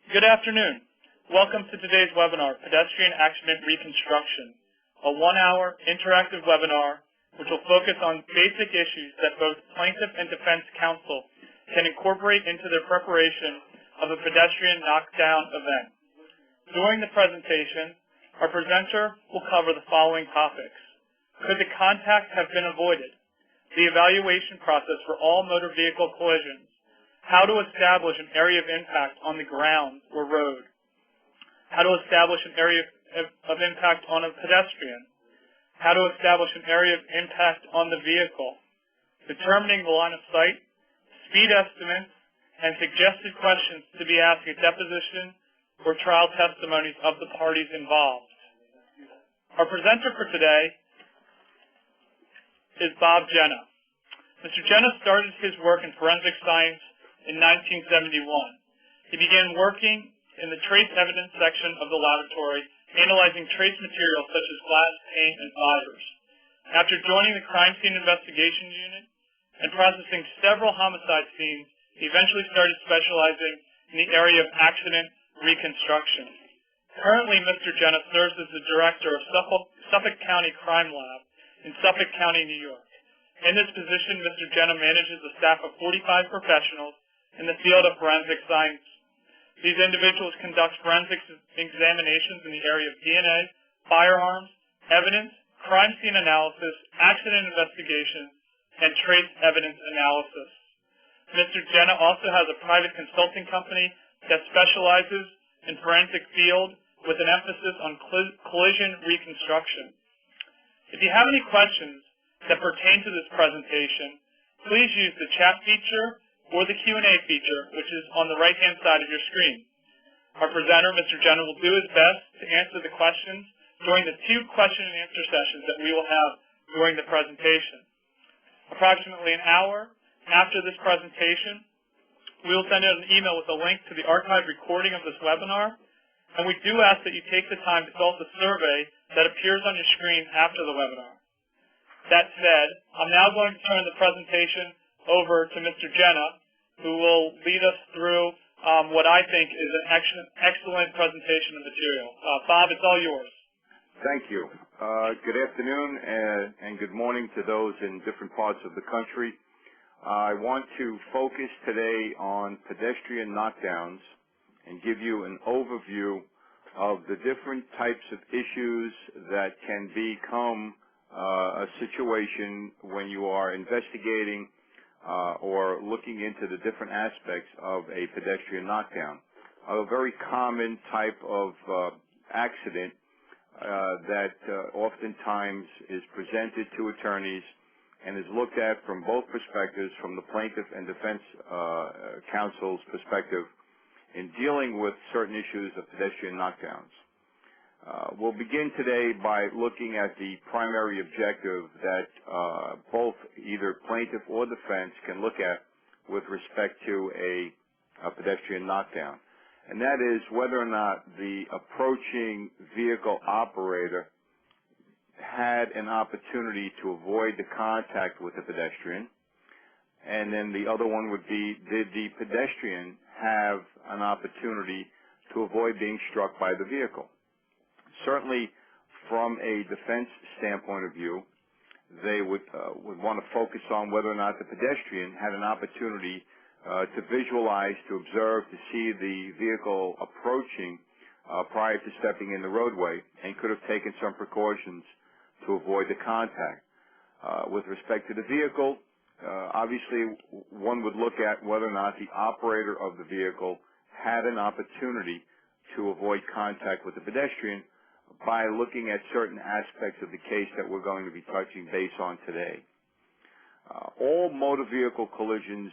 Good afternoon. Welcome to today's webinar, Pedestrian Accident Reconstruction, a one-hour interactive webinar which will focus on basic issues that both plaintiff and defense counsel can incorporate into their preparation of a pedestrian knockdown event. During the presentation, our presenter will cover the following topics. Could the contact have been avoided? The evaluation process for all motor vehicle collisions. How to establish an area of impact on the ground or road. How to establish an area of impact on a pedestrian. How to establish an area of impact on the vehicle. Determining the line of sight, speed estimates, and suggested questions to be asked at deposition or trial testimonies of the parties involved. Our presenter for today is Bob Genna. Mr. Genna started his work in forensic science in 1971. He began working in the trace evidence section of the laboratory, analyzing trace materials such as glass, paint, and fibers. After joining the crime scene investigation unit and processing several homicide scenes, he eventually started specializing in the area of accident reconstruction. Currently, Mr. Genna serves as the director of Suffolk County Crime Lab in Suffolk County, New York. In this position, Mr. Genna manages a staff of 45 professionals in the field of forensic science. These individuals conduct forensic examinations in the area of DNA, firearms, evidence, crime scene analysis, accident investigation, and trace evidence analysis. Mr. Genna also has a private consulting company that specializes in forensic field with an emphasis on collision reconstruction. If you have any questions that pertain to this presentation, please use the chat feature or the Q&A feature, which is on the right-hand side of your screen. Our presenter, Mr. Genna, will do his best to answer the questions during the 2 question and answer sessions that we will have during the presentation. Approximately an hour after this presentation, we will send out an email with a link to the archived recording of this webinar, and we do ask that you take the time to fill out the survey that appears on your screen after the webinar. That said, I'm now going to turn the presentation over to Mr. Genna, who will lead us through what I think is an excellent presentation of material. Bob, it's all yours. Thank you. Good afternoon and good morning to those in different parts of the country. I want to focus today on pedestrian knockdowns and give you an overview of the different types of issues that can become a situation when you are investigating or looking into the different aspects of a pedestrian knockdown. A very common type of accident that oftentimes is presented to attorneys and is looked at from both perspectives, from the plaintiff and defense counsel's perspective, in dealing with certain issues of pedestrian knockdowns. We'll begin today by looking at the primary objective that both either plaintiff or defense can look at with respect to a pedestrian knockdown, and that is whether or not the approaching vehicle operator had an opportunity to avoid the contact with the pedestrian, and then the other one would be, did the pedestrian have an opportunity to avoid being struck by the vehicle? Certainly, from a defense standpoint of view, they would want to focus on whether or not the pedestrian had an opportunity to visualize, to observe, to see the vehicle approaching prior to stepping in the roadway, and could have taken some precautions to avoid the contact. With respect to the vehicle, obviously one would look at whether or not the operator of the vehicle had an opportunity to avoid contact with the pedestrian by looking at certain aspects of the case that we're going to be touching base on today. All motor vehicle collisions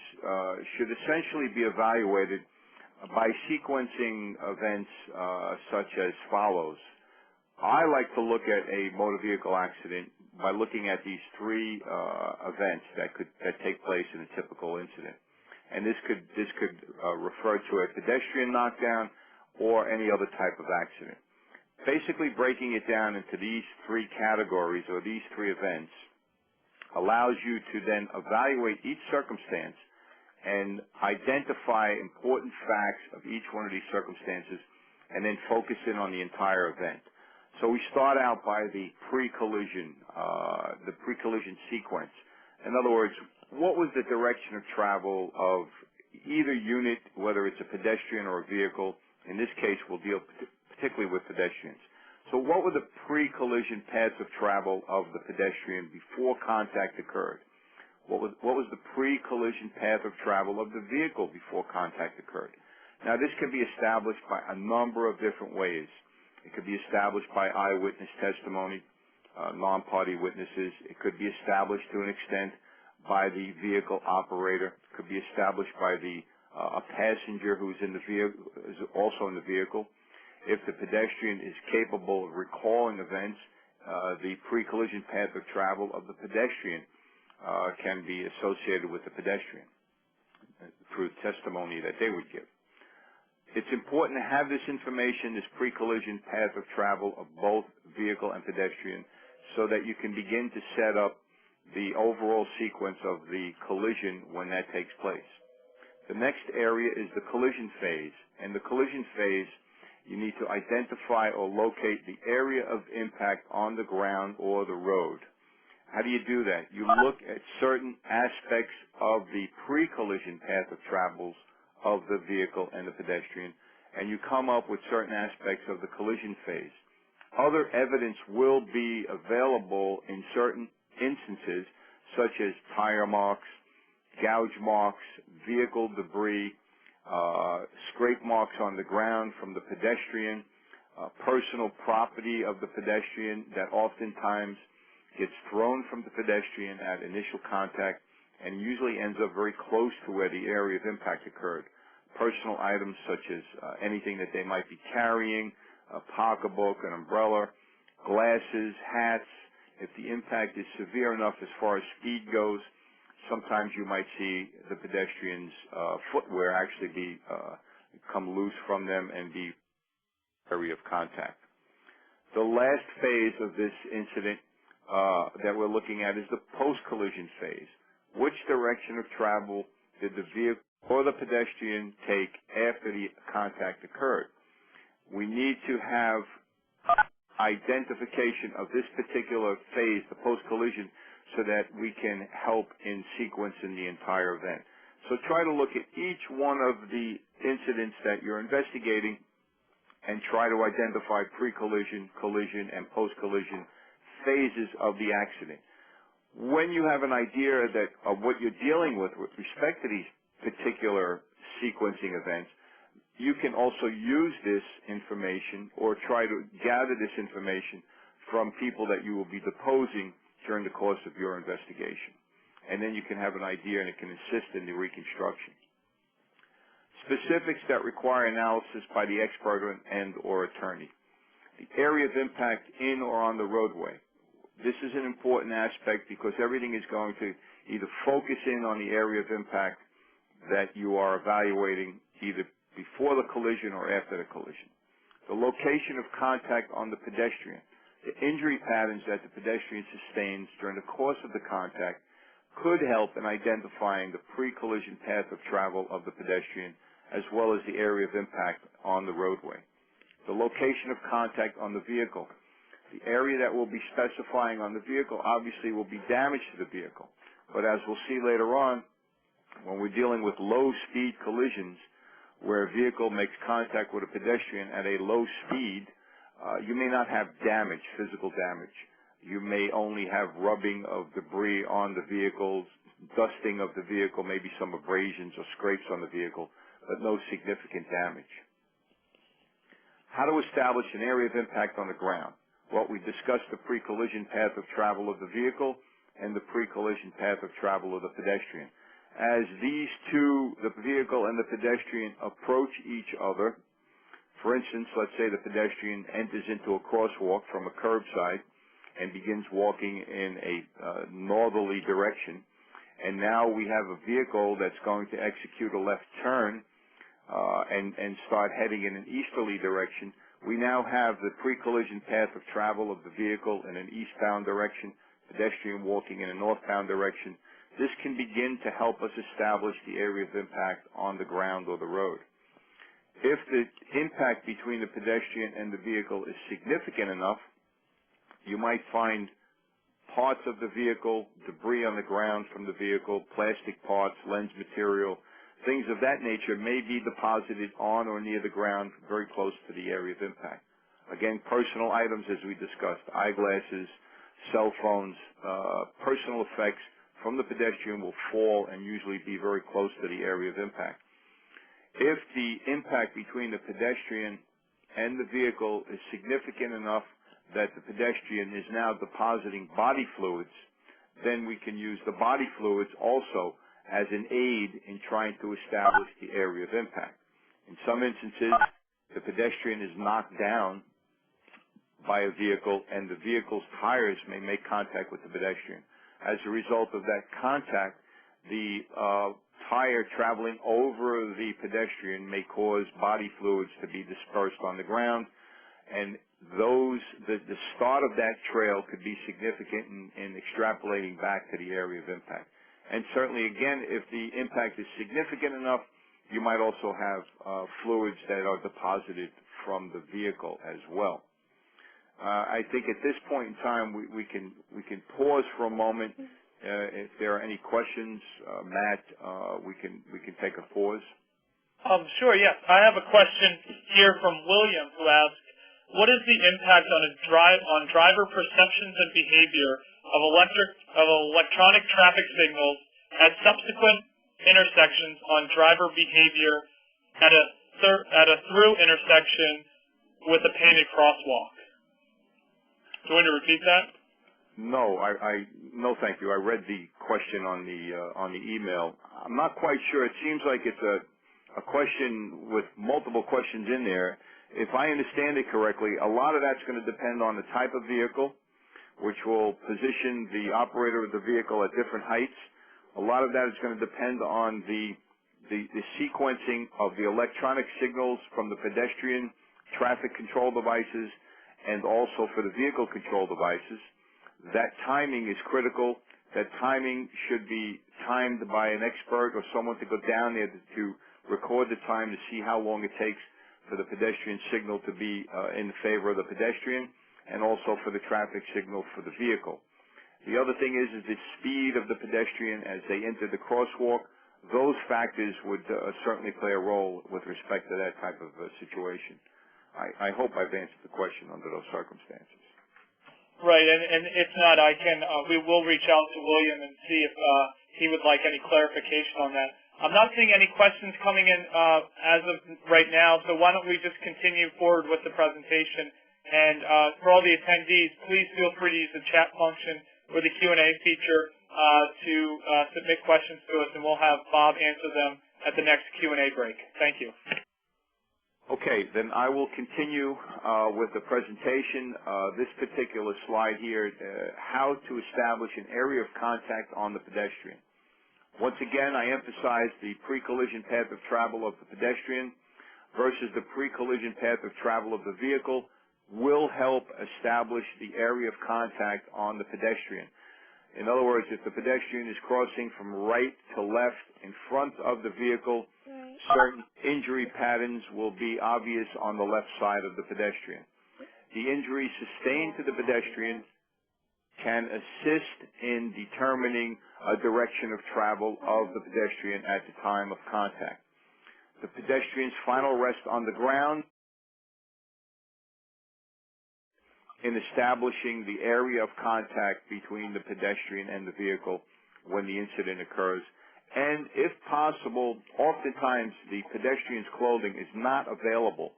should essentially be evaluated by sequencing events such as follows. I like to look at a motor vehicle accident by looking at these 3 events that take place in a typical incident. And this could refer to a pedestrian knockdown or any other type of accident. Basically, breaking it down into these 3 categories or these 3 events allows you to then evaluate each circumstance and identify important facts of each one of these circumstances, and then focus in on the entire event. So we start out by the pre-collision sequence. In other words, what was the direction of travel of either unit, whether it's a pedestrian or a vehicle? In this case, we'll deal particularly with pedestrians. So what were the pre-collision paths of travel of the pedestrian before contact occurred? What was the pre-collision path of travel of the vehicle before contact occurred? Now, this can be established by a number of different ways. It could be established by eyewitness testimony, non-party witnesses. It could be established to an extent by the vehicle operator. It could be established by a passenger who's in the vehicle, is also in the vehicle. If the pedestrian is capable of recalling events, the pre-collision path of travel of the pedestrian can be associated with the pedestrian through testimony that they would give. It's important to have this information, this pre-collision path of travel of both vehicle and pedestrian, so that you can begin to set up the overall sequence of the collision when that takes place. The next area is the collision phase. In the collision phase, you need to identify or locate the area of impact on the ground or the road. How do you do that? You look at certain aspects of the pre-collision path of travels of the vehicle and the pedestrian, and you come up with certain aspects of the collision phase. Other evidence will be available in certain instances, such as tire marks, gouge marks, vehicle debris, scrape marks on the ground from the pedestrian, personal property of the pedestrian that oftentimes gets thrown from the pedestrian at initial contact and usually ends up very close to where the area of impact occurred. Personal items such as anything that they might be carrying, a pocketbook, an umbrella, glasses, hats. If the impact is severe enough as far as speed goes, sometimes you might see the pedestrian's footwear actually come loose from them and be area of contact. The last phase of this incident that we're looking at is the post-collision phase. Which direction of travel did the vehicle or the pedestrian take after the contact occurred? We need to have identification of this particular phase, the post-collision, so that we can help in sequencing the entire event. So try to look at each one of the incidents that you're investigating and try to identify pre-collision, collision, and post-collision phases of the accident. When you have an idea of what you're dealing with respect to these particular sequencing events, you can also use this information or try to gather this information from people that you will be deposing during the course of your investigation. And then you can have an idea and it can assist in the reconstruction. Specifics that require analysis by the expert and or attorney. The area of impact in or on the roadway. This is an important aspect because everything is going to either focus in on the area of impact that you are evaluating either before the collision or after the collision. The location of contact on the pedestrian. The injury patterns that the pedestrian sustains during the course of the contact could help in identifying the pre-collision path of travel of the pedestrian as well as the area of impact on the roadway. The location of contact on the vehicle. The area that we'll be specifying on the vehicle obviously will be damage to the vehicle. But as we'll see later on, when we're dealing with low-speed collisions where a vehicle makes contact with a pedestrian at a low speed, you may not have damage, physical damage. You may only have rubbing of debris on the vehicles, dusting of the vehicle, maybe some abrasions or scrapes on the vehicle, but no significant damage. How to establish an area of impact on the ground? Well, we discussed the pre-collision path of travel of the vehicle and the pre-collision path of travel of the pedestrian. As these two, the vehicle and the pedestrian, approach each other, for instance, let's say the pedestrian enters into a crosswalk from a curbside and begins walking in a northerly direction, and now we have a vehicle that's going to execute a left turn and start heading in an easterly direction. We now have the pre-collision path of travel of the vehicle in an eastbound direction, pedestrian walking in a northbound direction. this can begin to help us establish the area of impact on the ground or the road. If the impact between the pedestrian and the vehicle is significant enough, you might find parts of the vehicle, debris on the ground from the vehicle, plastic parts, lens material, things of that nature may be deposited on or near the ground very close to the area of impact. Again, personal items, as we discussed, eyeglasses, cell phones, personal effects from the pedestrian will fall and usually be very close to the area of impact. If the impact between the pedestrian and the vehicle is significant enough that the pedestrian is now depositing body fluids, then we can use the body fluids also as an aid in trying to establish the area of impact. In some instances, the pedestrian is knocked down by a vehicle and the vehicle's tires may make contact with the pedestrian. As a result of that contact, the tire traveling over the pedestrian may cause body fluids to be dispersed on the ground, and the start of that trail could be significant in extrapolating back to the area of impact. And certainly, again, if the impact is significant enough, you might also have fluids that are deposited from the vehicle as well. I think at this point in time, we can pause for a moment. If there are any questions, Matt, we can take a pause. Sure, yes. I have a question here from William, who asks, what is the impact on driver perceptions and behavior of electronic traffic signals at subsequent intersections on driver behavior at a through intersection with a painted crosswalk? Do you want to repeat that? No, no, thank you. I read the question on the email. I'm not quite sure. It seems like it's a question with multiple questions in there. If I understand it correctly, a lot of that's going to depend on the type of vehicle, which will position the operator of the vehicle at different heights. A lot of that is going to depend on the sequencing of the electronic signals from the pedestrian traffic control devices and also for the vehicle control devices. That timing is critical. That timing should be timed by an expert or someone to go down there to record the time to see how long it takes for the pedestrian signal to be in favor of the pedestrian and also for the traffic signal for the vehicle. The other thing is the speed of the pedestrian as they enter the crosswalk. Those factors would certainly play a role with respect to that type of situation. I hope I've answered the question under those circumstances. Right, and if not, we will reach out to William and see if he would like any clarification on that. I'm not seeing any questions coming in as of right now, so why don't we just continue forward with the presentation. And for all the attendees, please feel free to use the chat function or the Q&A feature to submit questions to us, and we'll have Bob answer them at the next Q&A break. Thank you. Okay, then I will continue with the presentation. This particular slide here, how to establish an area of contact on the pedestrian. Once again, I emphasize the pre-collision path of travel of the pedestrian versus the pre-collision path of travel of the vehicle will help establish the area of contact on the pedestrian. In other words, if the pedestrian is crossing from right to left in front of the vehicle, certain injury patterns will be obvious on the left side of the pedestrian. The injury sustained to the pedestrian can assist in determining a direction of travel of the pedestrian at the time of contact. The pedestrian's final rest on the ground in establishing the area of contact between the pedestrian and the vehicle when the incident occurs. And if possible, oftentimes the pedestrian's clothing is not available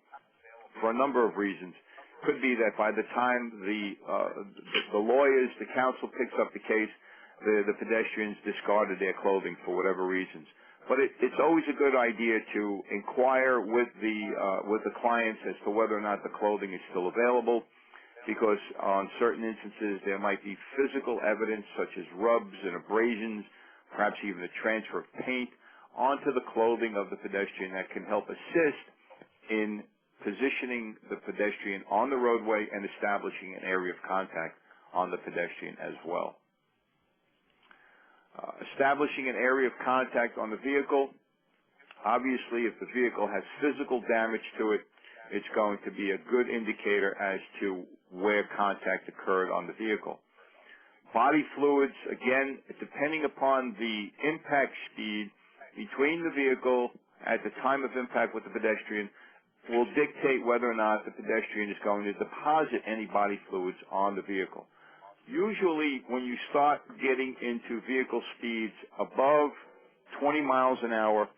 for a number of reasons. Could be that by the time the lawyers, the counsel picks up the case, the pedestrians discarded their clothing for whatever reasons. But it's always a good idea to inquire with the clients as to whether or not the clothing is still available, because on certain instances there might be physical evidence such as rubs and abrasions, perhaps even the transfer of paint onto the clothing of the pedestrian that can help assist in positioning the pedestrian on the roadway and establishing an area of contact on the pedestrian as well. Establishing an area of contact on the vehicle. Obviously, if the vehicle has physical damage to it, it's going to be a good indicator as to where contact occurred on the vehicle. Body fluids, again, depending upon the impact speed between the vehicle at the time of impact with the pedestrian, will dictate whether or not the pedestrian is going to deposit any body fluids on the vehicle. Usually, when you start getting into vehicle speeds above 20 miles an hour,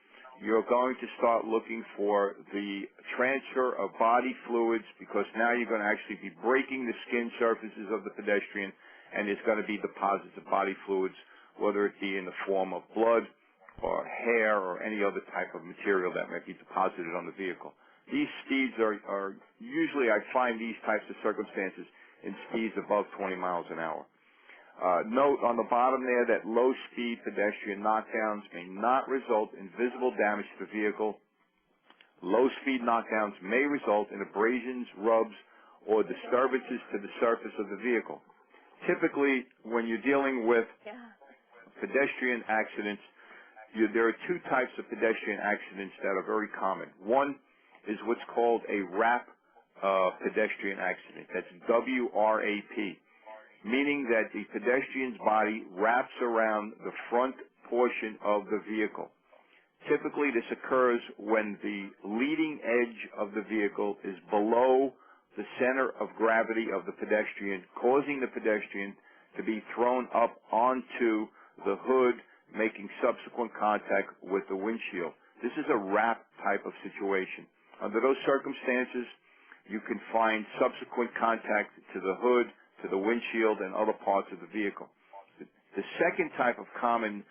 you're going to start looking for the transfer of body fluids, because now you're going to actually be breaking the skin surfaces of the pedestrian, and there's going to be deposits of body fluids, whether it be in the form of blood or hair or any other type of material that might be deposited on the vehicle. These speeds are usually, I find these types of circumstances in speeds above 20 miles an hour. Note on the bottom there that low-speed pedestrian knockdowns may not result in visible damage to the vehicle. Low-speed knockdowns may result in abrasions, rubs, or disturbances to the surface of the vehicle. Typically, when you're dealing with pedestrian accidents, there are two types of pedestrian accidents that are very common. One is what's called a wrap pedestrian accident. That's W-R-A-P. Meaning that the pedestrian's body wraps around the front portion of the vehicle. Typically, this occurs when the leading edge of the vehicle is below the center of gravity of the pedestrian, causing the pedestrian to be thrown up onto the hood, making subsequent contact with the windshield. This is a wrap type of situation. Under those circumstances, you can find subsequent contact to the hood, to the windshield, and other parts of the vehicle. The second type of common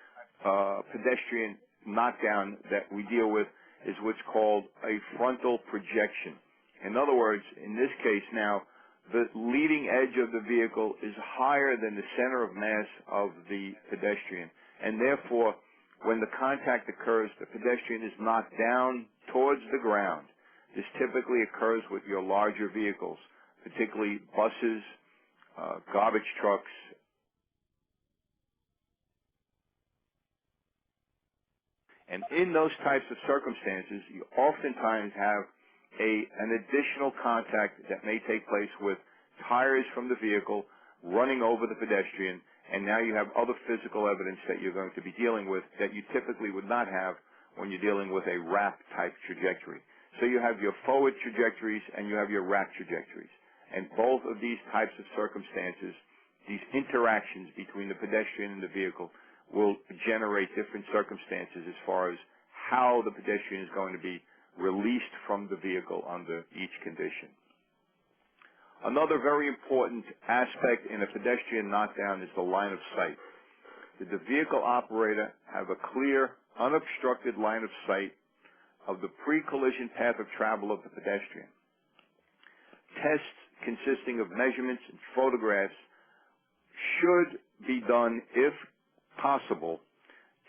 pedestrian knockdown that we deal with is what's called a frontal projection. In other words, in this case now, the leading edge of the vehicle is higher than the center of mass of the pedestrian, and therefore, when the contact occurs, the pedestrian is knocked down towards the ground. This typically occurs with your larger vehicles, particularly buses, garbage trucks. And in those types of circumstances, you oftentimes have an additional contact that may take place with tires from the vehicle running over the pedestrian, and now you have other physical evidence that you're going to be dealing with that you typically would not have when you're dealing with a wrap-type trajectory. So you have your forward trajectories and you have your wrap trajectories. And both of these types of circumstances, these interactions between the pedestrian and the vehicle, will generate different circumstances as far as how the pedestrian is going to be released from the vehicle under each condition. Another very important aspect in a pedestrian knockdown is the line of sight. Did the vehicle operator have a clear, unobstructed line of sight of the pre-collision path of travel of the pedestrian? Tests consisting of measurements and photographs should be done, if possible,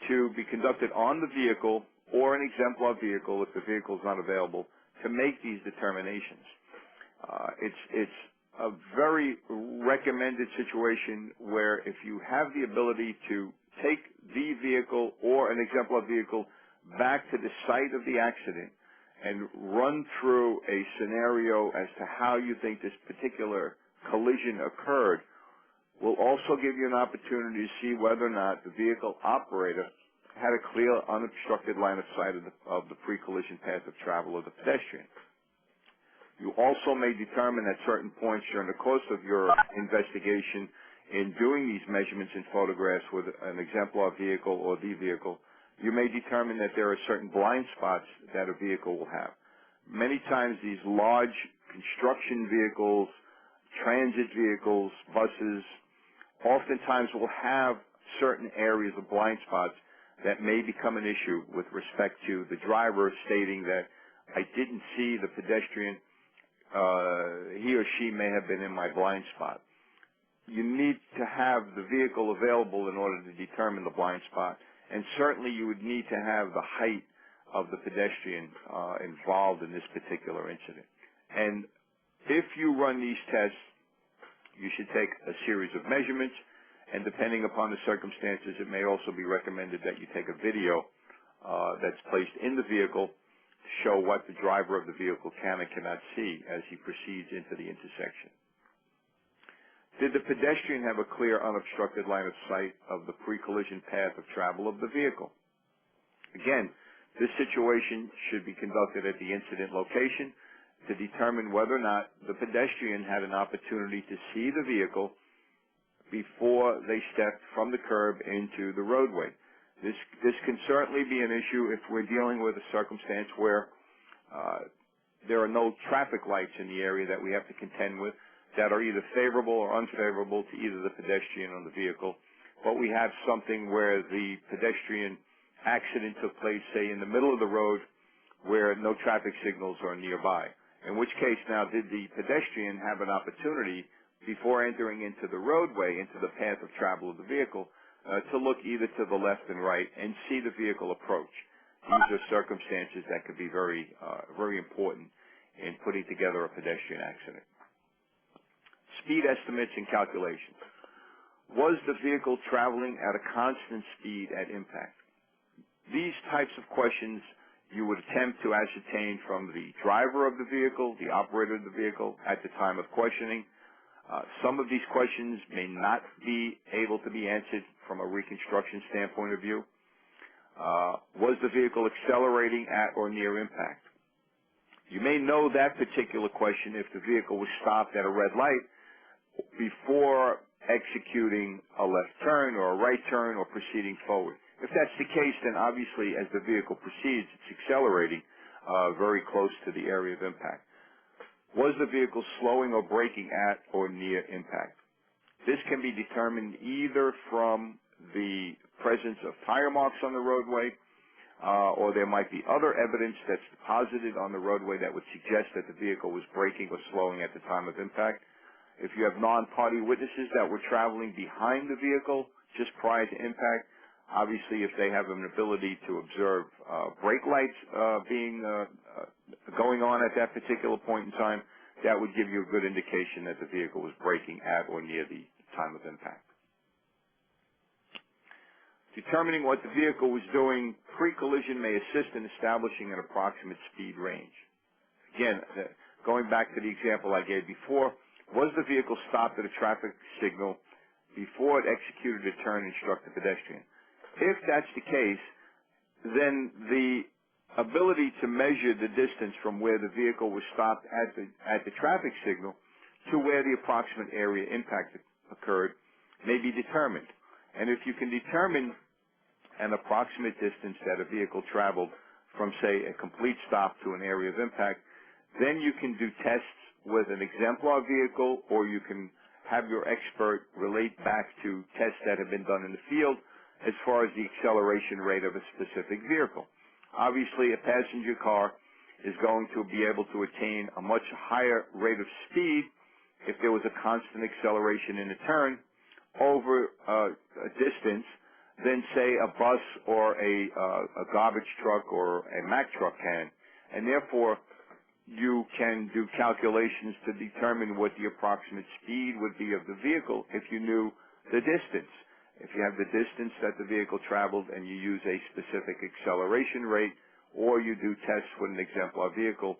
to be conducted on the vehicle or an exemplar vehicle if the vehicle is not available to make these determinations. It's a very recommended situation where if you have the ability to take the vehicle or an exemplar vehicle back to the site of the accident and run through a scenario as to how you think this particular collision occurred, will also give you an opportunity to see whether or not the vehicle operator had a clear, unobstructed line of sight of the pre-collision path of travel of the pedestrian. You also may determine at certain points during the course of your investigation in doing these measurements and photographs with an exemplar vehicle or the vehicle, you may determine that there are certain blind spots that a vehicle will have. Many times these large construction vehicles, transit vehicles, buses, oftentimes will have certain areas of blind spots that may become an issue with respect to the driver stating that I didn't see the pedestrian, he or she may have been in my blind spot. You need to have the vehicle available in order to determine the blind spot, and certainly you would need to have the height of the pedestrian involved in this particular incident. And if you run these tests, you should take a series of measurements and depending upon the circumstances, it may also be recommended that you take a video that's placed in the vehicle to show what the driver of the vehicle can and cannot see as he proceeds into the intersection. Did the pedestrian have a clear, unobstructed line of sight of the pre-collision path of travel of the vehicle? Again, this situation should be conducted at the incident location to determine whether or not the pedestrian had an opportunity to see the vehicle before they stepped from the curb into the roadway. This can certainly be an issue if we're dealing with a circumstance where there are no traffic lights in the area that we have to contend with that are either favorable or unfavorable to either the pedestrian or the vehicle. But we have something where the pedestrian accident took place, say, in the middle of the road where no traffic signals are nearby. In which case now did the pedestrian have an opportunity before entering into the roadway, into the path of travel of the vehicle, to look either to the left and right and see the vehicle approach. These are circumstances that could be very important in putting together a pedestrian accident. Speed estimates and calculations. Was the vehicle traveling at a constant speed at impact? These types of questions you would attempt to ascertain from the driver of the vehicle, the operator of the vehicle, at the time of questioning. Some of these questions may not be able to be answered from a reconstruction standpoint of view. Was the vehicle accelerating at or near impact? You may know that particular question if the vehicle was stopped at a red light before executing a left turn or a right turn or proceeding forward. If that's the case, then obviously as the vehicle proceeds, it's accelerating very close to the area of impact. Was the vehicle slowing or braking at or near impact? This can be determined either from the presence of tire marks on the roadway, or there might be other evidence that's deposited on the roadway that would suggest that the vehicle was braking or slowing at the time of impact. If you have non-party witnesses that were traveling behind the vehicle just prior to impact, obviously if they have an ability to observe brake lights going on at that particular point in time, that would give you a good indication that the vehicle was braking at or near the time of impact. Determining what the vehicle was doing pre-collision may assist in establishing an approximate speed range. Again, going back to the example I gave before, was the vehicle stopped at a traffic signal before it executed a turn and struck the pedestrian? If that's the case, then the ability to measure the distance from where the vehicle was stopped at the traffic signal to where the approximate area impact occurred may be determined. And if you can determine an approximate distance that a vehicle traveled from, say, a complete stop to an area of impact, then you can do tests with an exemplar vehicle, or you can have your expert relate back to tests that have been done in the field as far as the acceleration rate of a specific vehicle. Obviously, a passenger car is going to be able to attain a much higher rate of speed if there was a constant acceleration in a turn over a distance than, say, a bus or a garbage truck or a Mack truck can. And therefore, you can do calculations to determine what the approximate speed would be of the vehicle if you knew the distance. If you have the distance that the vehicle traveled and you use a specific acceleration rate, or you do tests with an exemplar vehicle,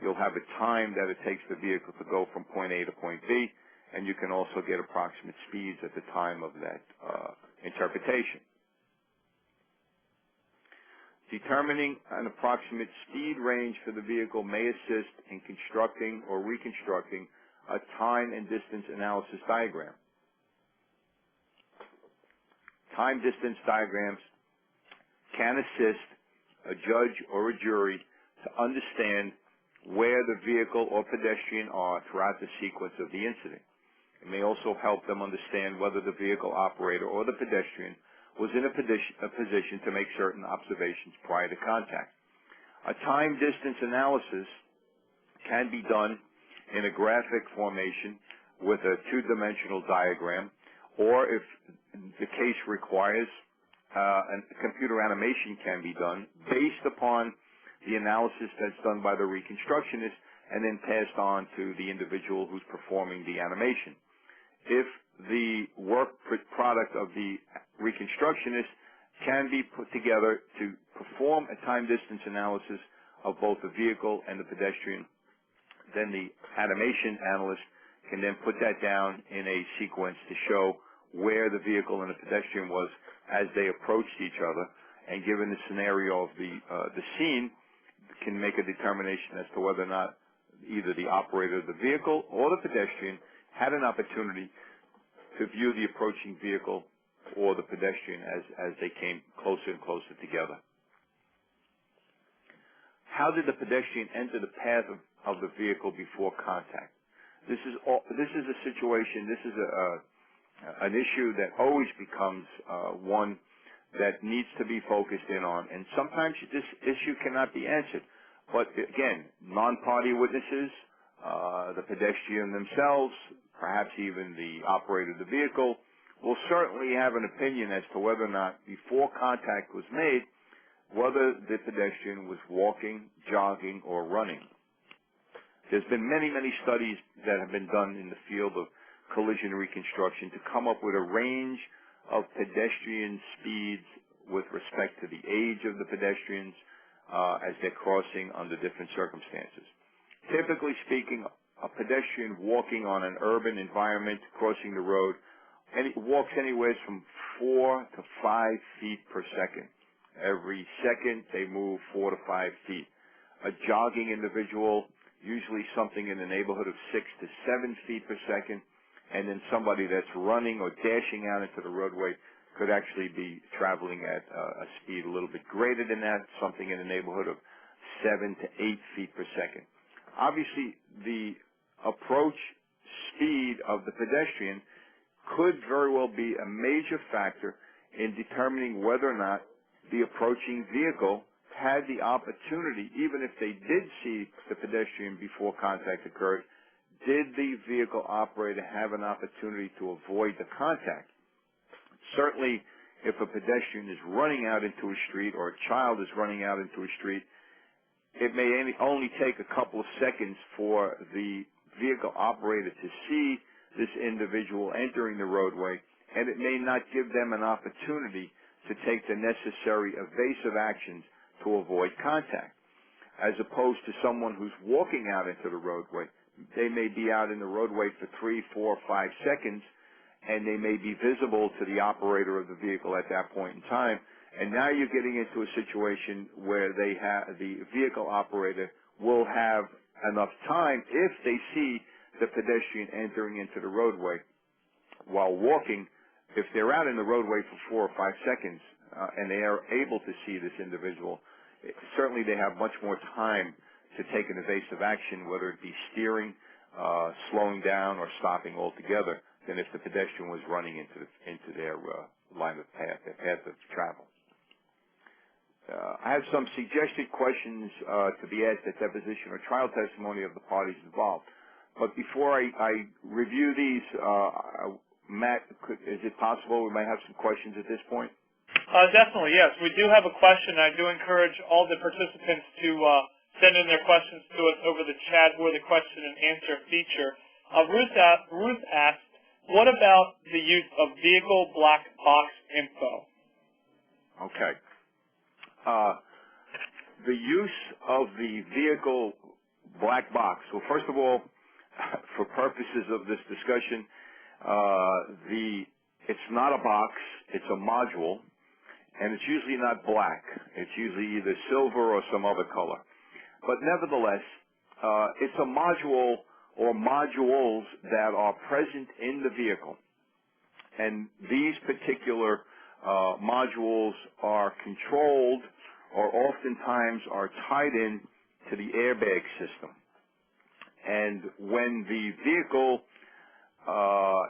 you'll have a time that it takes the vehicle to go from point A to point B, and you can also get approximate speeds at the time of that interpretation. Determining an approximate speed range for the vehicle may assist in constructing or reconstructing a time and distance analysis diagram. Time distance diagrams can assist a judge or a jury to understand where the vehicle or pedestrian are throughout the sequence of the incident. It may also help them understand whether the vehicle operator or the pedestrian was in a position to make certain observations prior to contact. A time distance analysis can be done in a graphic formation with a two-dimensional diagram, or if the case requires, a computer animation can be done based upon the analysis that's done by the reconstructionist and then passed on to the individual who's performing the animation. If the work product of the reconstructionist can be put together to perform a time distance analysis of both the vehicle and the pedestrian. Then the animation analyst can then put that down in a sequence to show where the vehicle and the pedestrian was as they approached each other, and given the scenario of the scene, can make a determination as to whether or not either the operator of the vehicle or the pedestrian had an opportunity to view the approaching vehicle or the pedestrian as they came closer and closer together. How did the pedestrian enter the path of the vehicle before contact? This is a situation, this is an issue that always becomes one that needs to be focused in on, and sometimes this issue cannot be answered. But again, non-party witnesses, the pedestrian themselves, perhaps even the operator of the vehicle, will certainly have an opinion as to whether or not, before contact was made, whether the pedestrian was walking, jogging, or running. There's been many, many studies that have been done in the field of collision reconstruction to come up with a range of pedestrian speeds with respect to the age of the pedestrians as they're crossing under different circumstances. Typically speaking, a pedestrian walking on an urban environment, crossing the road, and it walks anywhere from 4 to 5 feet per second. Every second, they move 4 to 5 feet. A jogging individual, usually something in the neighborhood of 6 to 7 feet per second, and then somebody that's running or dashing out into the roadway could actually be traveling at a speed a little bit greater than that, something in the neighborhood of 7 to 8 feet per second. Obviously, the approach speed of the pedestrian could very well be a major factor in determining whether or not the approaching vehicle had the opportunity, even if they did see the pedestrian before contact occurred, did the vehicle operator have an opportunity to avoid the contact? Certainly, if a pedestrian is running out into a street or a child is running out into a street, it may only take a couple of seconds for the vehicle operator to see this individual entering the roadway, and it may not give them an opportunity to take the necessary evasive actions to avoid contact. As opposed to someone who's walking out into the roadway, they may be out in the roadway for 3, 4, 5 seconds, and they may be visible to the operator of the vehicle at that point in time. And now you're getting into a situation where the vehicle operator will have enough time, if they see the pedestrian entering into the roadway while walking, if they're out in the roadway for 4 or 5 seconds and they are able to see this individual, certainly they have much more time to take an evasive action, whether it be steering, slowing down, or stopping altogether, than if the pedestrian was running into their line of path, their path of travel. I have some suggested questions to be asked at deposition or trial testimony of the parties involved. But before I review these, Matt, is it possible we might have some questions at this point? Definitely, yes. We do have a question. I do encourage all the participants to send in their questions to us over the chat or the question and answer feature. Ruth asked, what about the use of vehicle black box info? Okay. The use of the vehicle black box. Well, first of all, for purposes of this discussion, it's not a box, it's a module, and it's usually not black. It's usually either silver or some other color. But nevertheless, it's a module or modules that are present in the vehicle. And these particular modules are controlled or oftentimes are tied in to the airbag system. And when the vehicle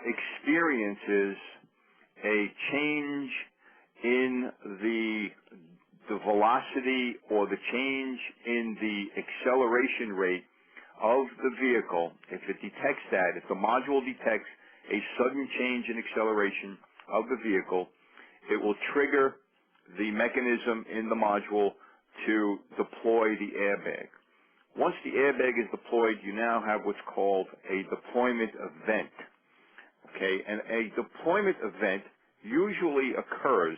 experiences a change in the velocity or the change in the acceleration rate of the vehicle, if it detects that, if the module detects a sudden change in acceleration of the vehicle, it will trigger the mechanism in the module to deploy the airbag. Once the airbag is deployed, you now have what's called a deployment event. okay? And a deployment event usually occurs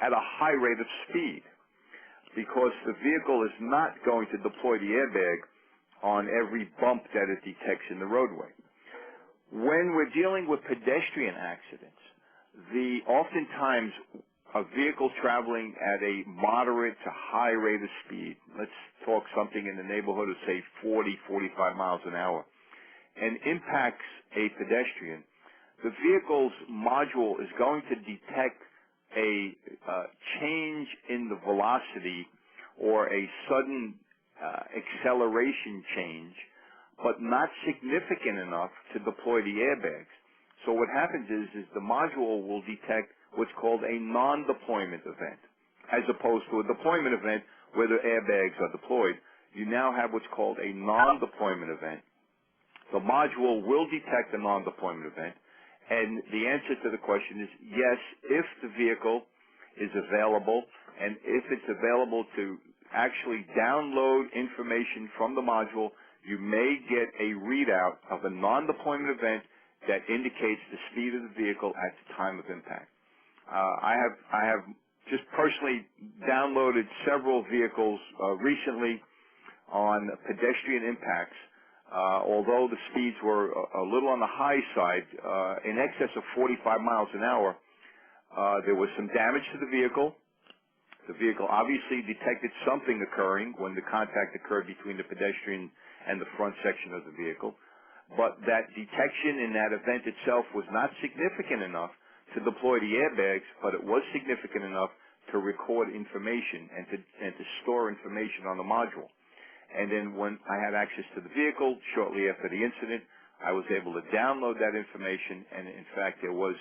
at a high rate of speed because the vehicle is not going to deploy the airbag on every bump that it detects in the roadway. When we're dealing with pedestrian accidents, oftentimes a vehicle traveling at a moderate to high rate of speed, let's talk something in the neighborhood of, say, 40, 45 miles an hour, and impacts a pedestrian, the vehicle's module is going to detect a change in the velocity or a sudden acceleration change, but not significant enough to deploy the airbags. So what happens is the module will detect what's called a non-deployment event, as opposed to a deployment event where the airbags are deployed. You now have what's called a non-deployment event. The module will detect a non-deployment event, and the answer to the question is yes, if the vehicle is available, and if it's available to actually download information from the module, you may get a readout of a non-deployment event that indicates the speed of the vehicle at the time of impact. I have just personally downloaded several vehicles recently on pedestrian impacts. Although the speeds were a little on the high side, in excess of 45 miles an hour, there was some damage to the vehicle. The vehicle obviously detected something occurring when the contact occurred between the pedestrian and the front section of the vehicle, but that detection in that event itself was not significant enough to deploy the airbags, but it was significant enough to record information and to store information on the module. And then when I had access to the vehicle, shortly after the incident, I was able to download that information, and in fact, there was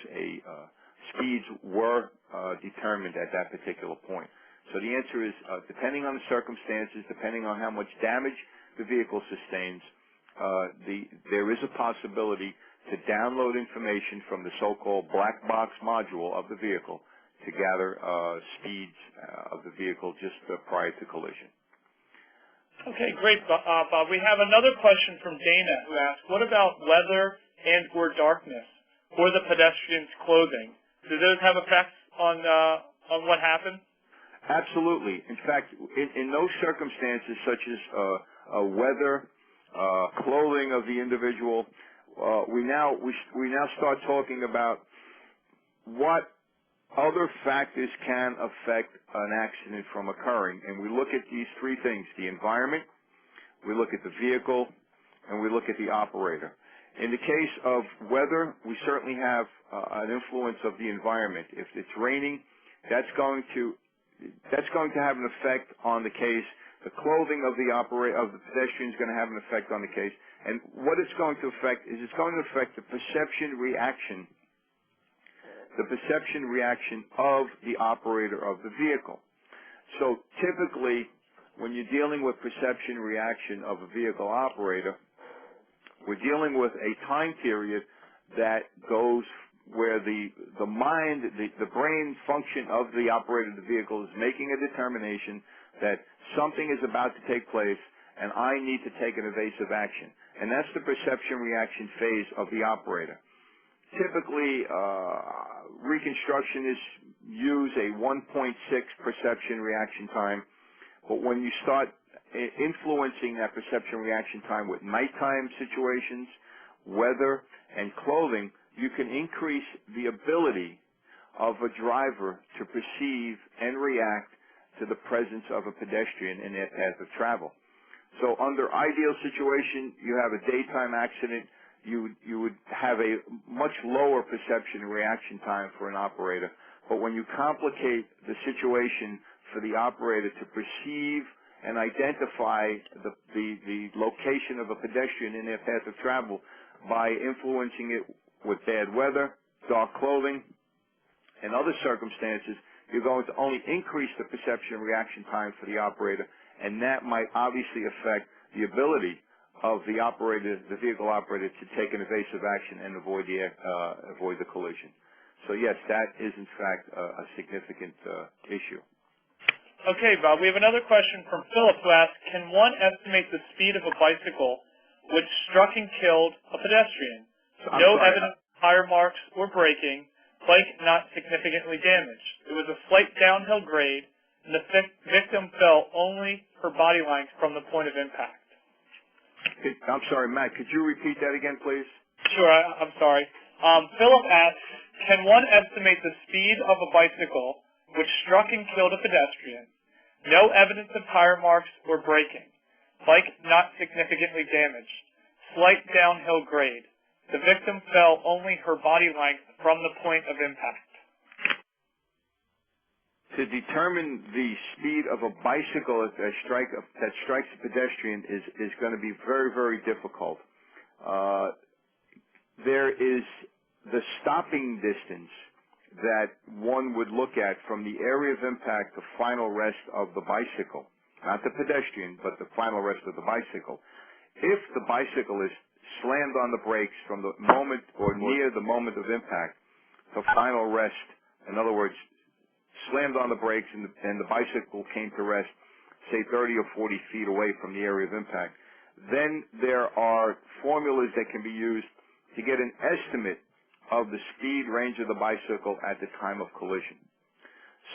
speeds were determined at that particular point. So the answer is, depending on the circumstances, depending on how much damage the vehicle sustains, there is a possibility to download information from the so-called black box module of the vehicle to gather speeds of the vehicle just prior to collision. Okay, great, Bob. We have another question from Dana who asks, what about weather and or darkness or the pedestrian's clothing? Do those have effects on what happened? Absolutely. In fact, in those circumstances such as weather, clothing of the individual, we now start talking about what other factors can affect an accident from occurring, and we look at these three things: the environment, we look at the vehicle, and we look at the operator. In the case of weather, we certainly have an influence of the environment. If it's raining, that's going to have an effect on the case. The clothing of the pedestrian is going to have an effect on the case. And what it's going to affect is it's going to affect the perception reaction of the operator of the vehicle. So typically, when you're dealing with perception reaction of a vehicle operator, we're dealing with a time period that goes where the mind, the brain function of the operator of the vehicle is making a determination that something is about to take place and I need to take an evasive action. And that's the perception reaction phase of the operator. Typically, Reconstructionists use a 1.6 perception reaction time, but when you start influencing that perception reaction time with nighttime situations, weather, and clothing, you can increase the ability of a driver to perceive and react to the presence of a pedestrian in their path of travel. So under ideal situation, you have a daytime accident, you would have a much lower perception reaction time for an operator. But when you complicate the situation for the operator to perceive and identify the location of a pedestrian in their path of travel by influencing it with bad weather, dark clothing, and other circumstances, you're going to only increase the perception reaction time for the operator, and that might obviously affect the ability of the operator, the vehicle operator, to take an evasive action and avoid the collision. So yes, that is in fact a significant issue. Okay, Bob, we have another question from Philip who asks, can one estimate the speed of a bicycle which struck and killed a pedestrian? No evidence. tire marks, or braking, bike not significantly damaged. It was a slight downhill grade, and the victim fell only her body length from the point of impact. I'm sorry, Matt, could you repeat that again, please? Sure, I'm sorry. Philip asks, can one estimate the speed of a bicycle which struck and killed a pedestrian? No evidence of tire marks or braking. Bike not significantly damaged. Slight downhill grade. The victim fell only her body length from the point of impact. To determine the speed of a bicycle that strikes a pedestrian is going to be very, very difficult. There is the stopping distance that one would look at from the area of impact to final rest of the bicycle. Not the pedestrian, but the final rest of the bicycle. If the bicycle is slammed on the brakes from the moment or near the moment of impact to final rest, in other words, slammed on the brakes and the bicycle came to rest, say 30 or 40 feet away from the area of impact, then there are formulas that can be used to get an estimate of the speed range of the bicycle at the time of collision.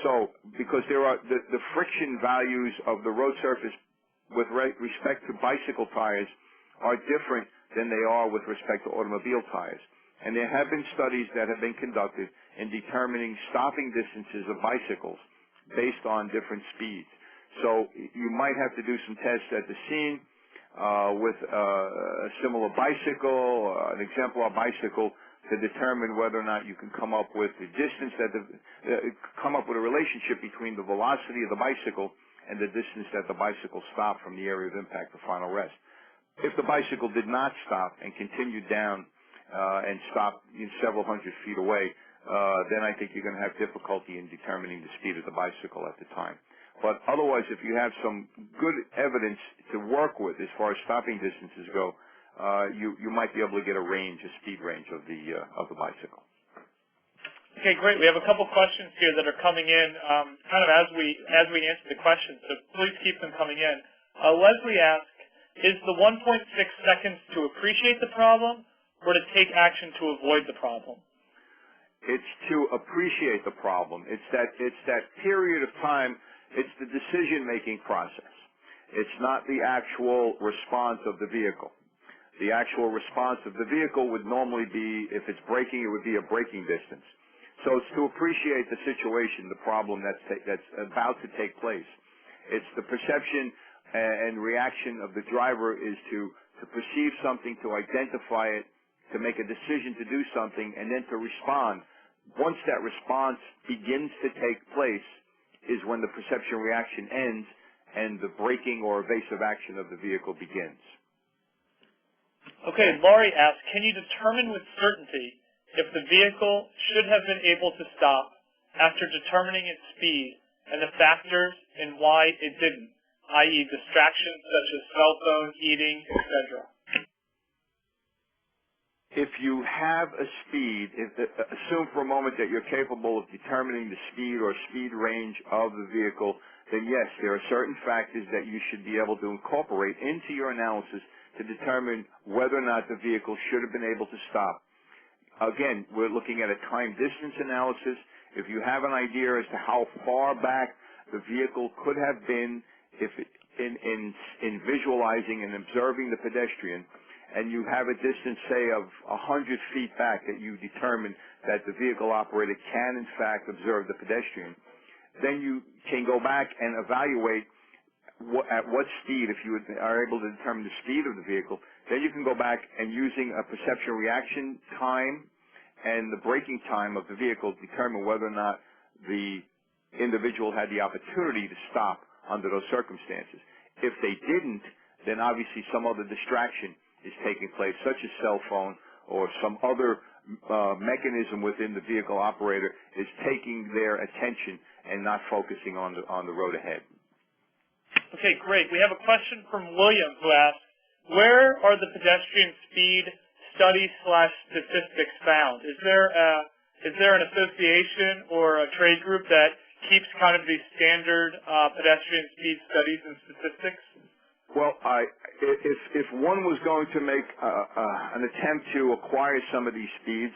So, because there are the friction values of the road surface with respect to bicycle tires are different than they are with respect to automobile tires. And there have been studies that have been conducted in determining stopping distances of bicycles based on different speeds. So you might have to do some tests at the scene with a similar bicycle, an exemplar bicycle, to determine whether or not you can come up with the distance that come up with a relationship between the velocity of the bicycle and the distance that the bicycle stopped from the area of impact to final rest. If the bicycle did not stop and continued down and stopped several hundred feet away, then I think you're going to have difficulty in determining the speed of the bicycle at the time. But otherwise, if you have some good evidence to work with as far as stopping distances go, you might be able to get a range, a speed range of the bicycle. Okay, great. We have a couple questions here that are coming in kind of as we answer the questions, so please keep them coming in. Leslie asks, is the 1.6 seconds to appreciate the problem or to take action to avoid the problem? It's to appreciate the problem. It's that period of time. It's the decision-making process. It's not the actual response of the vehicle. The actual response of the vehicle would normally be, if it's braking, it would be a braking distance. So it's to appreciate the situation, the problem that's about to take place. It's the perception and reaction of the driver is to perceive something, to identify it, to make a decision to do something, and then to respond. Once that response begins to take place is when the perception reaction ends and the braking or evasive action of the vehicle begins. Okay, Laurie asks, can you determine with certainty if the vehicle should have been able to stop after determining its speed and the factors in why it didn't, i.e. distractions such as cell phone, eating, etc.? If you have a speed, assume for a moment that you're capable of determining the speed or speed range of the vehicle, then yes, there are certain factors that you should be able to incorporate into your analysis to determine whether or not the vehicle should have been able to stop. Again, we're looking at a time-distance analysis. If you have an idea as to how far back the vehicle could have been in visualizing and observing the pedestrian, and you have a distance, say, of 100 feet back that you determine that the vehicle operator can, in fact, observe the pedestrian, then you can go back and evaluate at what speed, if you are able to determine the speed of the vehicle, then you can go back and using a perception reaction time and the braking time of the vehicle determine whether or not the individual had the opportunity to stop under those circumstances. If they didn't, then obviously some other distraction is taking place, such as cell phone or some other mechanism within the vehicle operator is taking their attention and not focusing on the road ahead. Okay, great. We have a question from William who asks, where are the pedestrian speed studies/statistics found? Is there an association or a trade group that keeps kind of these standard pedestrian speed studies and statistics? Well, if one was going to make an attempt to acquire some of these speeds,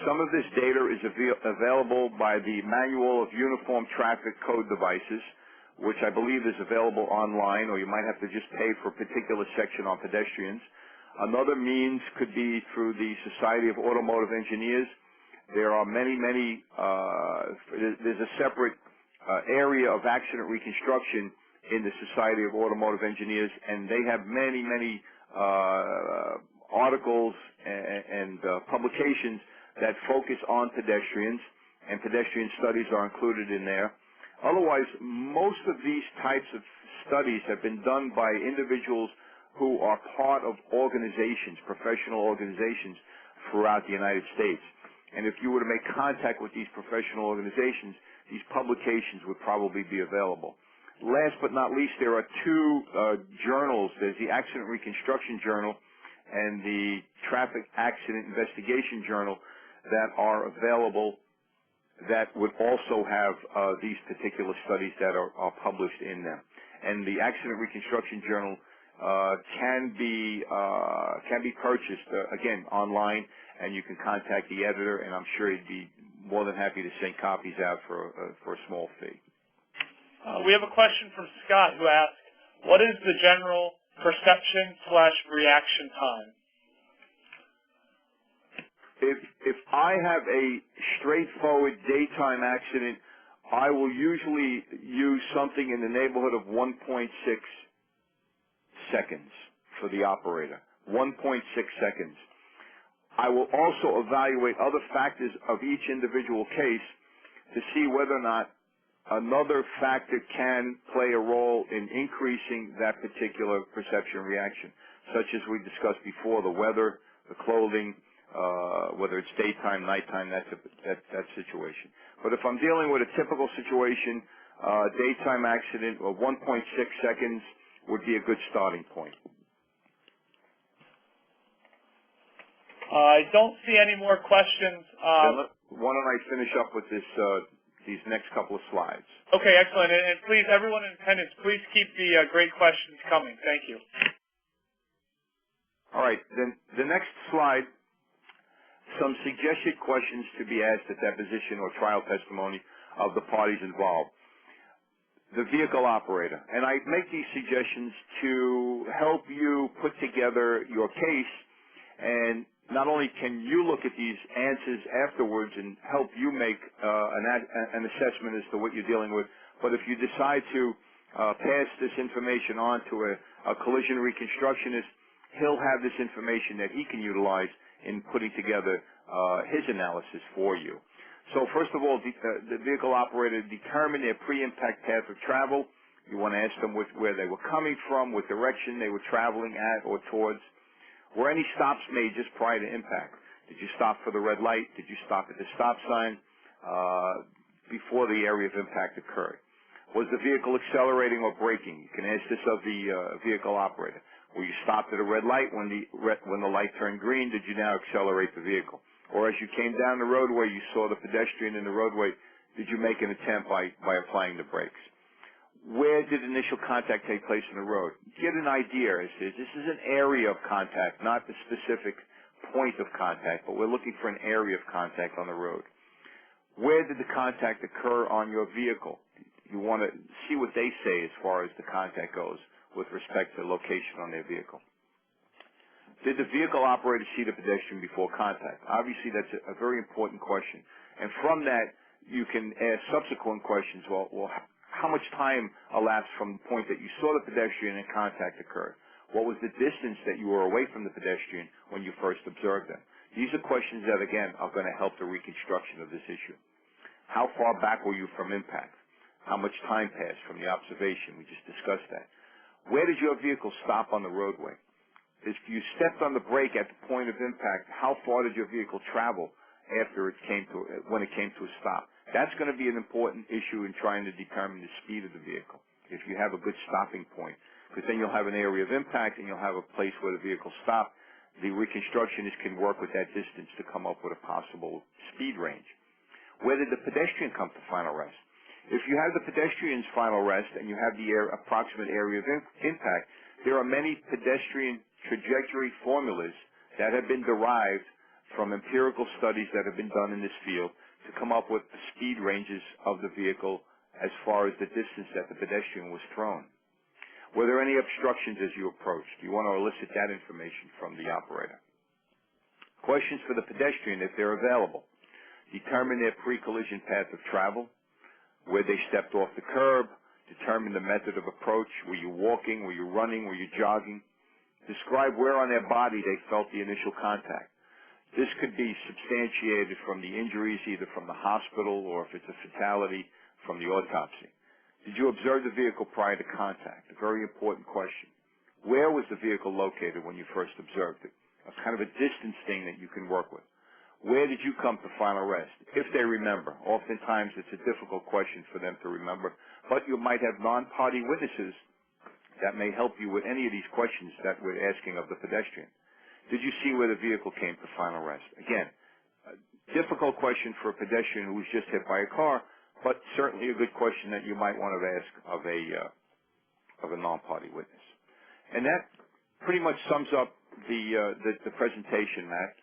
some of this data is available by the Manual of Uniform Traffic Code Devices, which I believe is available online, or you might have to just pay for a particular section on pedestrians. Another means could be through the Society of Automotive Engineers. There are many, there's a separate area of accident reconstruction in the Society of Automotive Engineers, and they have many articles and publications that focus on pedestrians, and pedestrian studies are included in there. Otherwise, most of these types of studies have been done by individuals who are part of organizations, professional organizations throughout the United States. And if you were to make contact with these professional organizations, these publications would probably be available. Last but not least, there are two journals. There's the Accident Reconstruction Journal and the Traffic Accident Investigation Journal that are available that would also have these particular studies that are published in them. And the Accident Reconstruction Journal can be purchased, again, online, and you can contact the editor, and I'm sure he'd be more than happy to send copies out for a small fee. We have a question from Scott who asks, what is the general perception/reaction time? If I have a straightforward daytime accident, I will usually use something in the neighborhood of 1.6 seconds for the operator. 1.6 seconds. I will also evaluate other factors of each individual case to see whether or not another factor can play a role in increasing that particular perception reaction, such as we discussed before, the weather, the clothing, whether it's daytime, nighttime, that situation. But if I'm dealing with a typical situation, daytime accident, 1.6 seconds would be a good starting point. I don't see any more questions. Why don't I finish up with this, these next couple of slides? Okay, excellent. And please, everyone in attendance, please keep the great questions coming. Thank you. All right. Then the next slide, some suggested questions to be asked at deposition or trial testimony of the parties involved. The vehicle operator. And I make these suggestions to help you put together your case, and not only can you look at these answers afterwards and help you make an assessment as to what you're dealing with, but if you decide to pass this information on to a collision reconstructionist, he'll have this information that he can utilize in putting together his analysis for you. So first of all, the vehicle operator determined their pre-impact path of travel. You want to ask them where they were coming from, what direction they were traveling at or towards. Were any stops made just prior to impact? Did you stop for the red light? Did you stop at the stop sign before the area of impact occurred? Was the vehicle accelerating or braking? You can ask this of the vehicle operator. Were you stopped at a red light when the light turned green? Did you now accelerate the vehicle? Or as you came down the roadway, you saw the pedestrian in the roadway, did you make an attempt by applying the brakes? Where did initial contact take place in the road? Get an idea. This is an area of contact, not the specific point of contact, but we're looking for an area of contact on the road. Where did the contact occur on your vehicle? You want to see what they say as far as the contact goes with respect to location on their vehicle. Did the vehicle operator see the pedestrian before contact? Obviously, that's a very important question. And from that, you can ask subsequent questions. Well, how much time elapsed from the point that you saw the pedestrian and contact occurred? What was the distance that you were away from the pedestrian when you first observed them? These are questions that, again, are going to help the reconstruction of this issue. How far back were you from impact? How much time passed from the observation? We just discussed that. Where did your vehicle stop on the roadway? If you stepped on the brake at the point of impact, how far did your vehicle travel after when it came to a stop? That's going to be an important issue in trying to determine the speed of the vehicle, if you have a good stopping point, because then you'll have an area of impact and you'll have a place where the vehicle stopped. The reconstructionist can work with that distance to come up with a possible speed range. Where did the pedestrian come to final rest? If you have the pedestrian's final rest and you have the approximate area of impact, there are many pedestrian trajectory formulas that have been derived from empirical studies that have been done in this field to come up with the speed ranges of the vehicle as far as the distance that the pedestrian was thrown. Were there any obstructions as you approached? You want to elicit that information from the operator. Questions for the pedestrian if they're available. Determine their pre-collision path of travel, where they stepped off the curb, determine the method of approach. Were you walking? Were you running? Were you jogging? Describe where on their body they felt the initial contact. This could be substantiated from the injuries, either from the hospital or if it's a fatality, from the autopsy. Did you observe the vehicle prior to contact? A very important question. Where was the vehicle located when you first observed it? A kind of a distance thing that you can work with. Where did you come to final rest? If they remember. Oftentimes it's a difficult question for them to remember, but you might have non-party witnesses that may help you with any of these questions that we're asking of the pedestrian. Did you see where the vehicle came to final rest? Again, a difficult question for a pedestrian who was just hit by a car, but certainly a good question that you might want to ask of a non-party witness. And that pretty much sums up the presentation, Matt.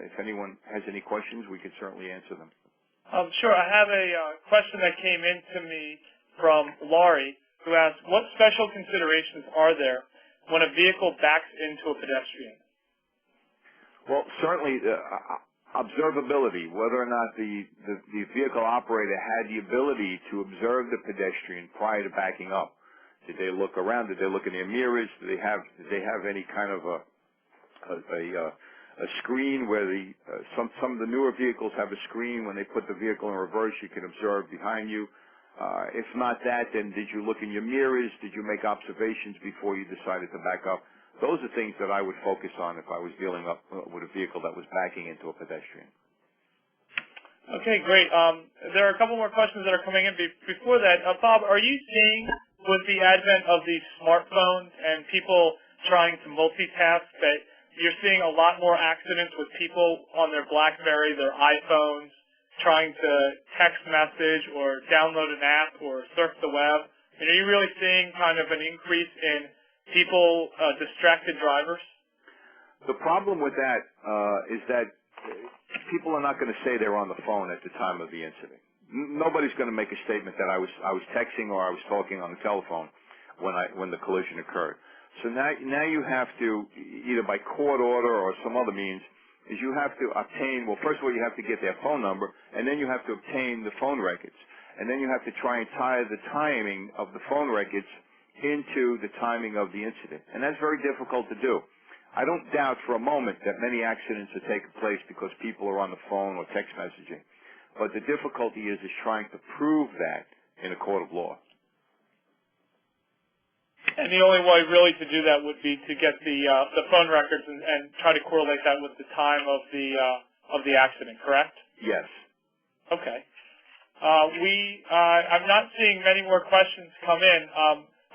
If anyone has any questions, we can certainly answer them. Sure. I have a question that came in to me from Laurie, who asked, what special considerations are there when a vehicle backs into a pedestrian? Well, certainly observability, whether or not the vehicle operator had the ability to observe the pedestrian prior to backing up. Did they look around? Did they look in their mirrors? Did they have any kind of a screen where some of the newer vehicles have a screen when they put the vehicle in reverse you can observe behind you. If not that, then did you look in your mirrors? Did you make observations before you decided to back up? Those are things that I would focus on if I was dealing with a vehicle that was backing into a pedestrian. Okay, great. There are a couple more questions that are coming in. Before that, Bob, are you seeing with the advent of these smartphones and people trying to multitask that you're seeing a lot more accidents with people on their BlackBerry, their iPhones, trying to text message or download an app or surf the web? And are you really seeing kind of an increase in people, distracted drivers? The problem with that is that people are not going to say they're on the phone at the time of the incident. Nobody's going to make a statement that I was texting or I was talking on the telephone when the collision occurred. So now you have to, either by court order or some other means, is you have to obtain, well, first of all, you have to get their phone number, and then you have to obtain the phone records. And then you have to try and tie the timing of the phone records into the timing of the incident. And that's very difficult to do. I don't doubt for a moment that many accidents are taking place because people are on the phone or text messaging. But the difficulty is trying to prove that in a court of law. And the only way really to do that would be to get the phone records and try to correlate that with the time of the accident, correct? Yes. Okay. I'm not seeing many more questions come in.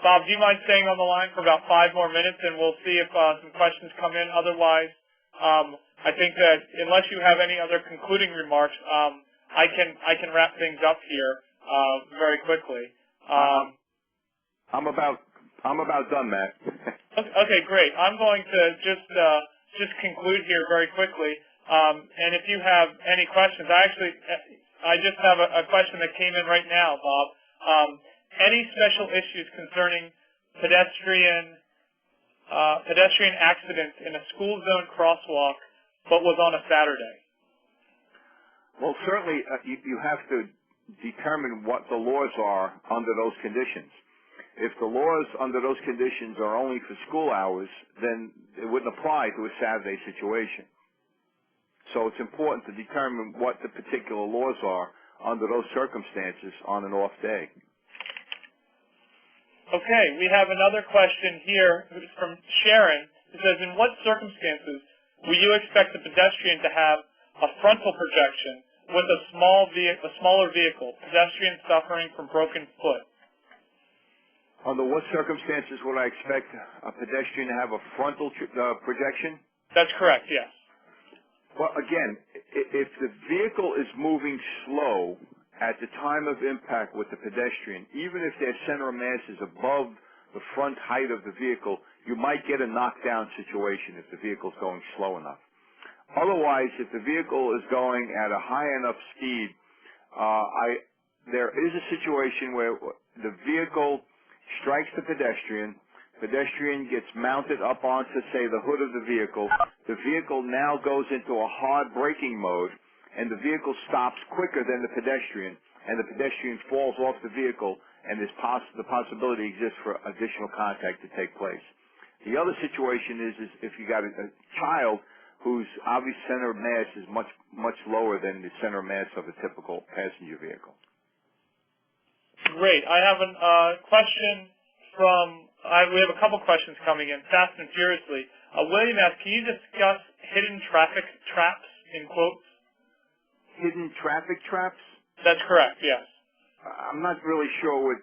Bob, do you mind staying on the line for about 5 more minutes, and we'll see if some questions come in. Otherwise, I think that unless you have any other concluding remarks, I can wrap things up here very quickly. I'm about done, Matt. Okay, great. I'm going to just conclude here very quickly. And if you have any questions, I just have a question that came in right now, Bob. Any special issues concerning pedestrian accidents in a school zone crosswalk, but was on a Saturday? Well, certainly you have to determine what the laws are under those conditions. If the laws under those conditions are only for school hours, then it wouldn't apply to a Saturday situation. So it's important to determine what the particular laws are under those circumstances on an off day. Okay, we have another question here from Sharon. It says, in what circumstances will you expect the pedestrian to have a frontal projection with a smaller vehicle, pedestrian suffering from broken foot? Under what circumstances would I expect a pedestrian to have a frontal projection? That's correct, yes. Well, again, if the vehicle is moving slow at the time of impact with the pedestrian, even if their center of mass is above the front height of the vehicle, you might get a knockdown situation if the vehicle's going slow enough. Otherwise, if the vehicle is going at a high enough speed, there is a situation where the vehicle strikes the pedestrian gets mounted up onto, say, the hood of the vehicle now goes into a hard braking mode, and the vehicle stops quicker than the pedestrian, and the pedestrian falls off the vehicle, and the possibility exists for additional contact to take place. The other situation is if you got a child whose obvious center of mass is much lower than the center of mass of a typical passenger vehicle. Great. I have a question from, we have a couple questions coming in fast and furiously. William asks, can you discuss hidden traffic traps, in quotes? Hidden traffic traps? That's correct, yes. I'm not really sure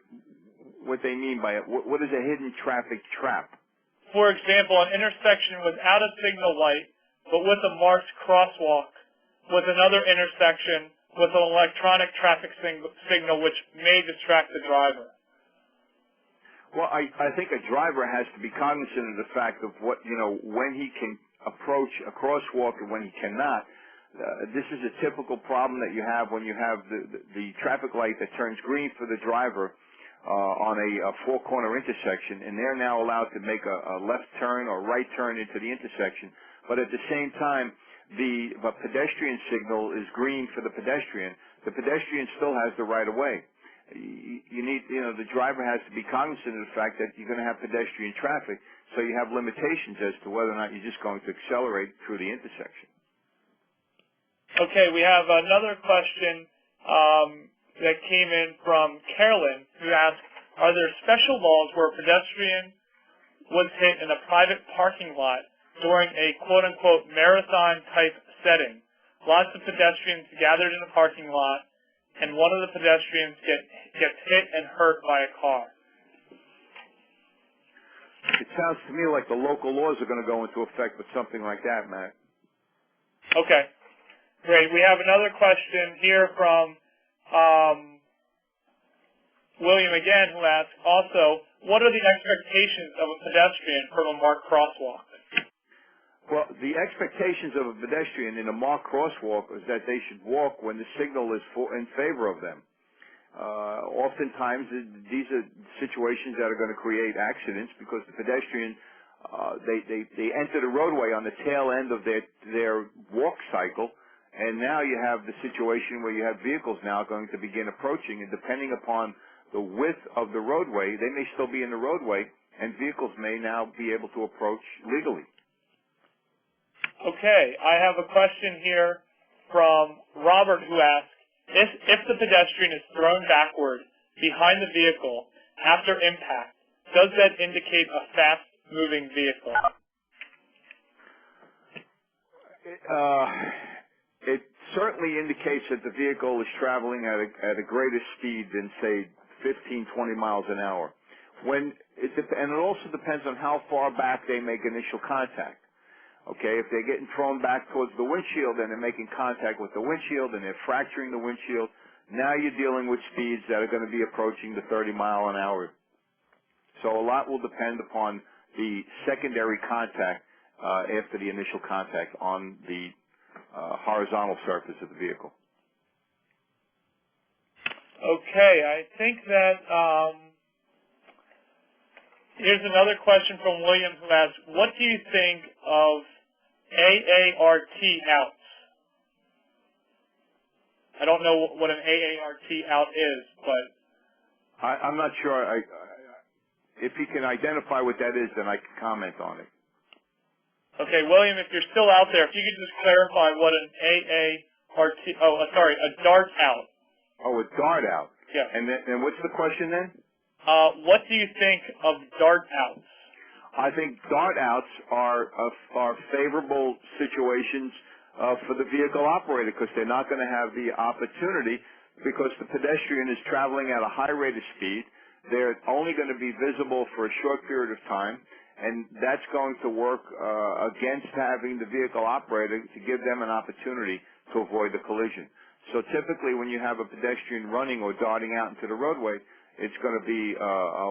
what they mean by it. What is a hidden traffic trap? For example, an intersection without a signal light, but with a marked crosswalk, with another intersection with an electronic traffic signal which may distract the driver. Well, I think a driver has to be cognizant of the fact of when he can approach a crosswalk and when he cannot. This is a typical problem that you have when you have the traffic light that turns green for the driver on a four-corner intersection, and they're now allowed to make a left turn or right turn into the intersection. But at the same time, the pedestrian signal is green for the pedestrian. The pedestrian still has the right of way. The driver has to be cognizant of the fact that you're going to have pedestrian traffic, so you have limitations as to whether or not you're just going to accelerate through the intersection. Okay, we have another question that came in from Carolyn, who asked, are there special laws where a pedestrian was hit in a private parking lot during a quote-unquote marathon-type setting? Lots of pedestrians gathered in a parking lot, and one of the pedestrians gets hit and hurt by a car. It sounds to me like the local laws are going to go into effect with something like that, Matt. Okay, great. We have another question here from William again, who asks, also, what are the expectations of a pedestrian from a marked crosswalk? Well, the expectations of a pedestrian in a marked crosswalk is that they should walk when the signal is in favor of them. Oftentimes, these are situations that are going to create accidents because the pedestrian, they enter the roadway on the tail end of their walk cycle, and now you have the situation where you have vehicles now going to begin approaching, and depending upon the width of the roadway, they may still be in the roadway, and vehicles may now be able to approach legally. Okay, I have a question here from Robert, who asks, if the pedestrian is thrown backward behind the vehicle after impact, does that indicate a fast-moving vehicle? It certainly indicates that the vehicle is traveling at a greater speed than, say, 15, 20 miles an hour. And it also depends on how far back they make initial contact. Okay, if they're getting thrown back towards the windshield and they're making contact with the windshield and they're fracturing the windshield, now you're dealing with speeds that are going to be approaching the 30 mile an hour. So a lot will depend upon the secondary contact after the initial contact on the horizontal surface of the vehicle. Okay, I think that here's another question from William, who asks, what do you think of AART outs? I don't know what an AART out is, but I'm not sure. If you can identify what that is, then I can comment on it. Okay, William, if you're still out there, if you could just clarify what an a dart out. Oh, a dart out. Yeah. And what's the question then? What do you think of dart outs? I think dart outs are favorable situations for the vehicle operator because they're not going to have the opportunity because the pedestrian is traveling at a high rate of speed. They're only going to be visible for a short period of time, and that's going to work against having the vehicle operator to give them an opportunity to avoid the collision. So typically when you have a pedestrian running or darting out into the roadway, it's going to be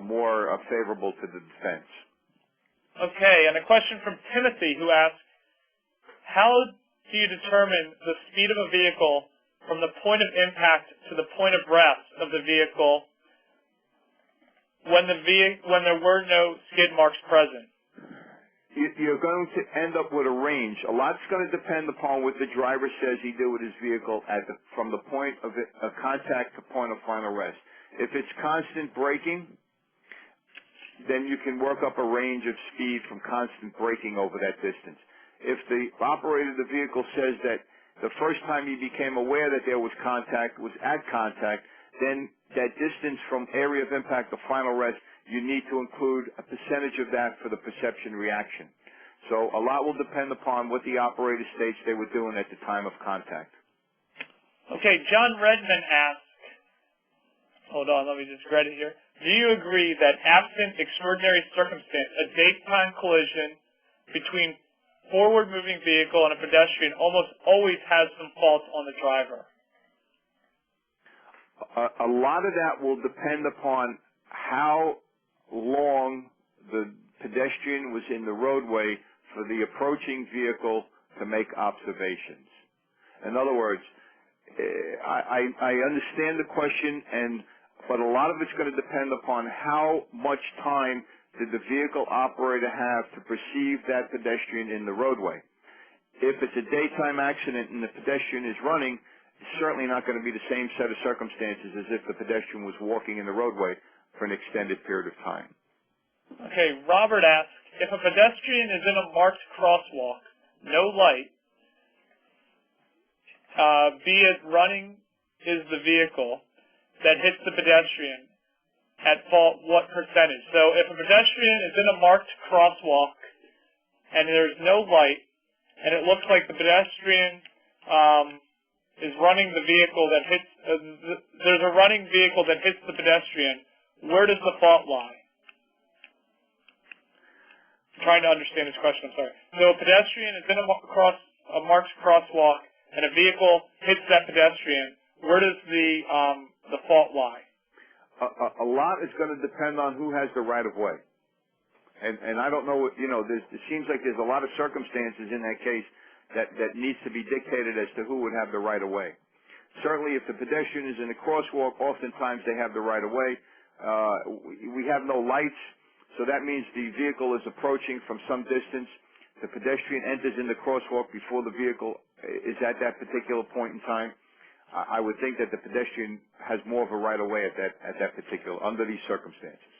more favorable to the defense. Okay, and a question from Timothy who asks, how do you determine the speed of a vehicle from the point of impact to the point of rest of the vehicle when there were no skid marks present? You're going to end up with a range. A lot's going to depend upon what the driver says he did with his vehicle from the point of contact to point of final rest. If it's constant braking, then you can work up a range of speed from constant braking over that distance. If the operator of the vehicle says that the first time he became aware that there was contact, was at contact, then that distance from area of impact to final rest, you need to include a percentage of that for the perception reaction. So a lot will depend upon what the operator states they were doing at the time of contact. Okay, John Redman asks, hold on, let me just read it here. Do you agree that absent extraordinary circumstance, a daytime collision between forward-moving vehicle and a pedestrian almost always has some fault on the driver? A lot of that will depend upon how long the pedestrian was in the roadway for the approaching vehicle to make observations. In other words, I understand the question, but a lot of it's going to depend upon how much time did the vehicle operator have to perceive that pedestrian in the roadway. If it's a daytime accident and the pedestrian is running, it's certainly not going to be the same set of circumstances as if the pedestrian was walking in the roadway for an extended period of time. Okay, Robert asks, if a pedestrian is in a marked crosswalk, no light, be it running is the vehicle that hits the pedestrian, at fault what percentage? So if a pedestrian is in a marked crosswalk and there's no light, and it looks like the pedestrian is running the vehicle that hits, there's a running vehicle that hits the pedestrian, where does the fault lie? I'm trying to understand this question, I'm sorry. So a pedestrian is in a marked crosswalk and a vehicle hits that pedestrian, where does the fault lie? A lot is going to depend on who has the right-of-way. And I don't know, it seems like there's a lot of circumstances in that case that needs to be dictated as to who would have the right-of-way. Certainly, if the pedestrian is in a crosswalk, oftentimes they have the right-of-way. We have no lights, so that means the vehicle is approaching from some distance. The pedestrian enters in the crosswalk before the vehicle is at that particular point in time. I would think that the pedestrian has more of a right-of-way at that particular, under these circumstances.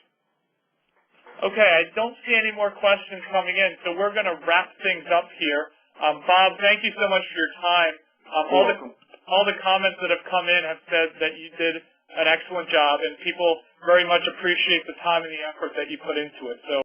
Okay, I don't see any more questions coming in, so we're going to wrap things up here. Bob, thank you so much for your time. All the comments that have come in have said that you did an excellent job, and people very much appreciate the time and the effort that you put into it. So